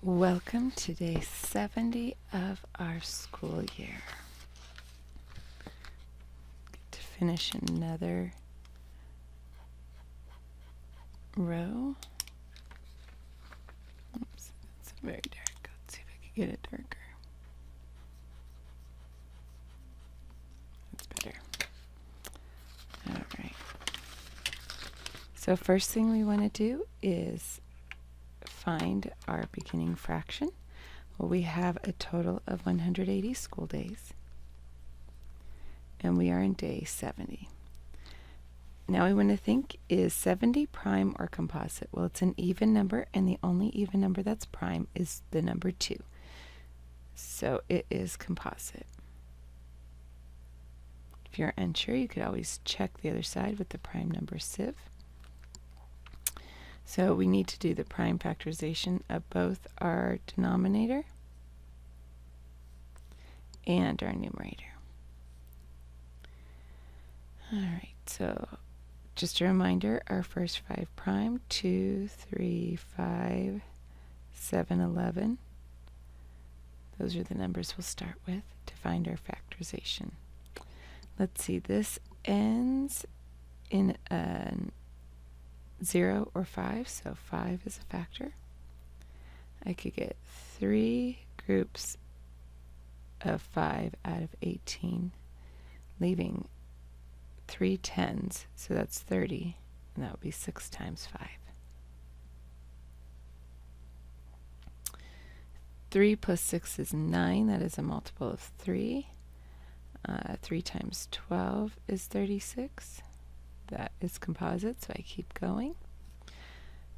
Welcome to day 70 of our school year. Get to finish another row. Oops, it's very dark. Let's see if I can get it darker. That's better. All right. So first thing we want to do is find our beginning fraction. Well, we have a total of 180 school days, and we are in day 70. Now we want to think, is 70 prime or composite? Well, it's an even number, and the only even number that's prime is the number 2. So it is composite. If you're unsure, you could always check the other side with the prime number sieve. So we need to do the prime factorization of both our denominator and our numerator. All right, so just a reminder, our first 5 prime, 2, 3, 5, 7, 11. Those are the numbers we'll start with to find our factorization. Let's see, this ends in a 0 or 5, so 5 is a factor. I could get 3 groups of 5 out of 18, leaving 3 tens, so that's 30, and that would be 6 times 5. 3 plus 6 is 9, that is a multiple of 3. 3 times 12 is 36. That is composite, so I keep going.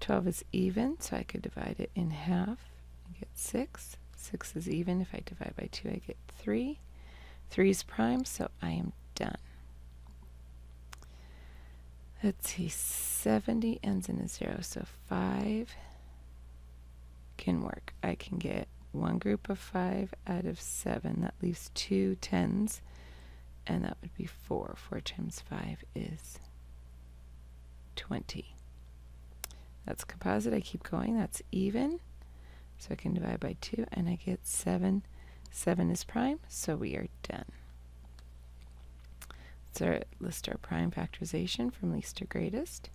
12 is even, so I could divide it in half and get 6. 6 is even. If I divide by 2, I get 3. 3 is prime, so I am done. Let's see, 70 ends in a 0, so 5 can work. I can get one group of 5 out of 7. That leaves 2 tens, and that would be 4. 4 times 5 is 20. That's composite. I keep going. That's even. So I can divide by 2, and I get 7. 7 is prime, so we are done. Let's list our prime factorization from least to greatest.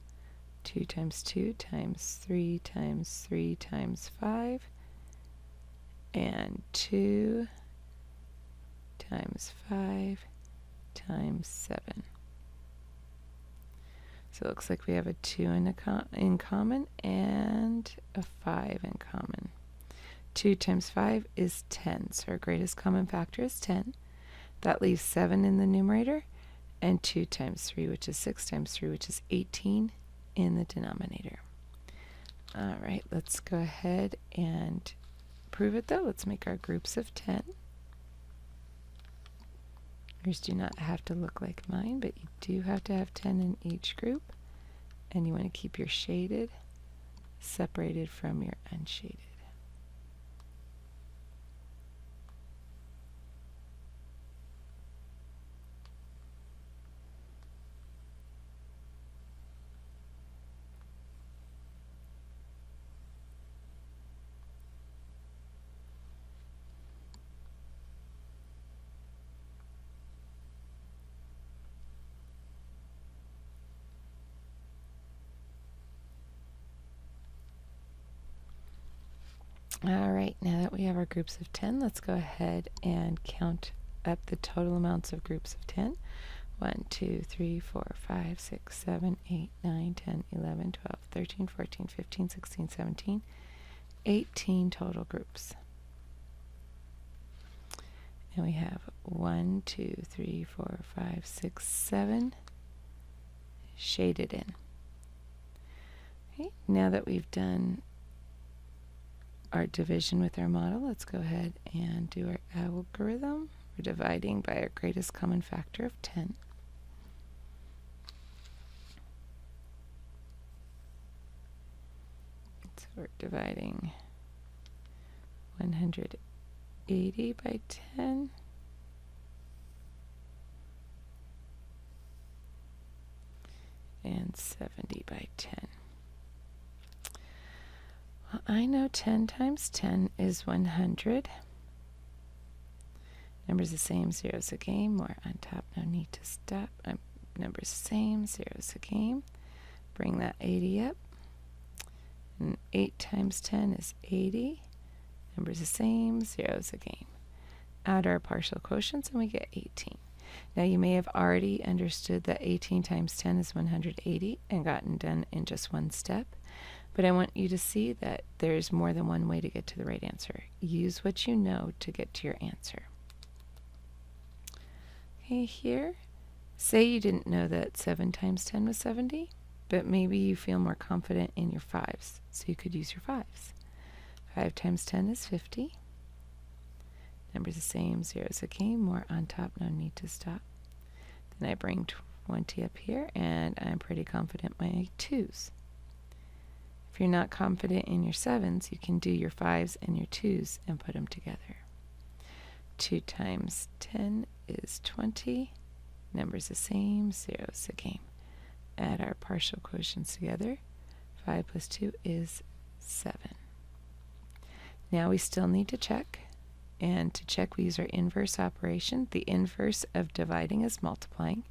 2 times 2 times 3 times 3 times 5. And 2 times 5 times 7. So it looks like we have a 2 in common and a 5 in common. 2 times 5 is 10, so our greatest common factor is 10. That leaves 7 in the numerator, and 2 times 3, which is 6 times 3, which is 18, in the denominator. All right, let's go ahead and prove it, though. Let's make our groups of 10. Yours do not have to look like mine, but you do have to have 10 in each group, and you want to keep your shaded separated from your unshaded. All right, now that we have our groups of 10, let's go ahead and count up the total amounts of groups of 10. 1, 2, 3, 4, 5, 6, 7, 8, 9, 10, 11, 12, 13, 14, 15, 16, 17, 18 total groups. And we have 1, 2, 3, 4, 5, 6, 7 shaded in. Okay, now that we've done our division with our model, let's go ahead and do our algorithm. We're dividing by our greatest common factor of 10. So we're dividing 180 by 10. And 70 by 10. Well, I know 10 times 10 is 100. Numbers the same, zeros a game. More on top, no need to stop. Numbers the same, zeros a game. Bring that 80 up. And 8 times 10 is 80. Numbers the same, zeros a game. Add our partial quotients and we get 18. Now you may have already understood that 18 times 10 is 180 and gotten done in just one step. But I want you to see that there's more than one way to get to the right answer. Use what you know to get to your answer. Okay, here, say you didn't know that 7 times 10 was 70, but maybe you feel more confident in your 5s, so you could use your 5s. 5 times 10 is 50. Numbers the same, zeros a game, more on top, no need to stop. Then I bring 20 up here, and I'm pretty confident my 2s. If you're not confident in your 7s, you can do your 5s and your 2s and put them together. 2 times 10 is 20. Numbers the same, zeros a game. Add our partial quotients together. 5 plus 2 is 7. Now we still need to check. And to check, we use our inverse operation. The inverse of dividing is multiplying.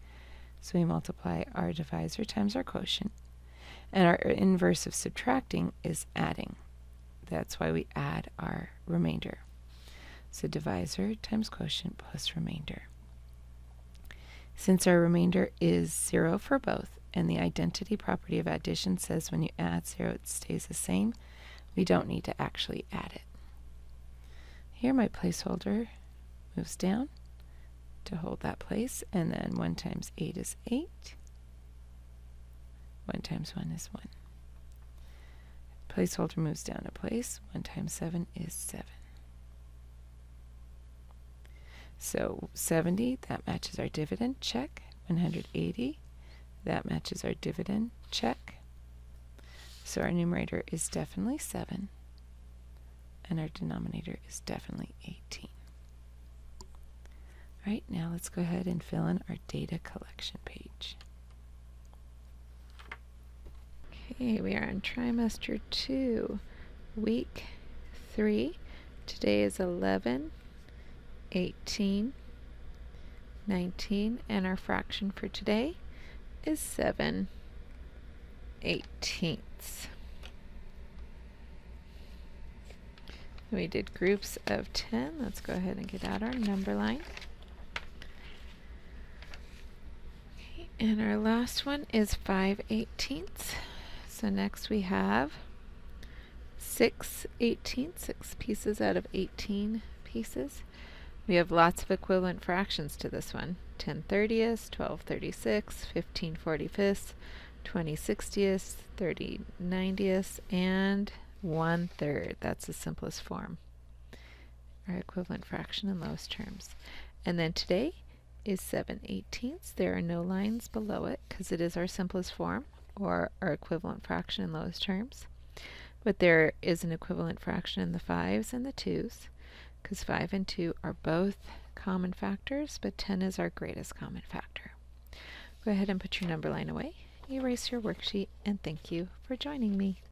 So we multiply our divisor times our quotient. And our inverse of subtracting is adding. That's why we add our remainder. So divisor times quotient plus remainder. Since our remainder is 0 for both, and the identity property of addition says when you add 0 it stays the same, we don't need to actually add it. Here my placeholder moves down to hold that place, and then 1 times 8 is 8. 1 times 1 is 1. Placeholder moves down a place. 1 times 7 is 7. So 70, that matches our dividend, check. 180, that matches our dividend, check. So our numerator is definitely 7, and our denominator is definitely 18. All right, now let's go ahead and fill in our data collection page. Okay, we are on trimester 2, week 3. Today is 11, 18, 19, and our fraction for today is 7/18. We did groups of 10. Let's go ahead and get out our number line. Okay, and our last one is 5/18. So next we have 6/18, 6 pieces out of 18 pieces. We have lots of equivalent fractions to this one. 10/30ths, 12/36, 15/45, 20/60, 30/90, and 1/3. That's the simplest form. Our equivalent fraction in lowest terms. And then today is 7/18. There are no lines below it because it is our simplest form, or our equivalent fraction in lowest terms. But there is an equivalent fraction in the 5s and the 2s, because 5 and 2 are both common factors, but 10 is our greatest common factor. Go ahead and put your number line away, erase your worksheet, and thank you for joining me.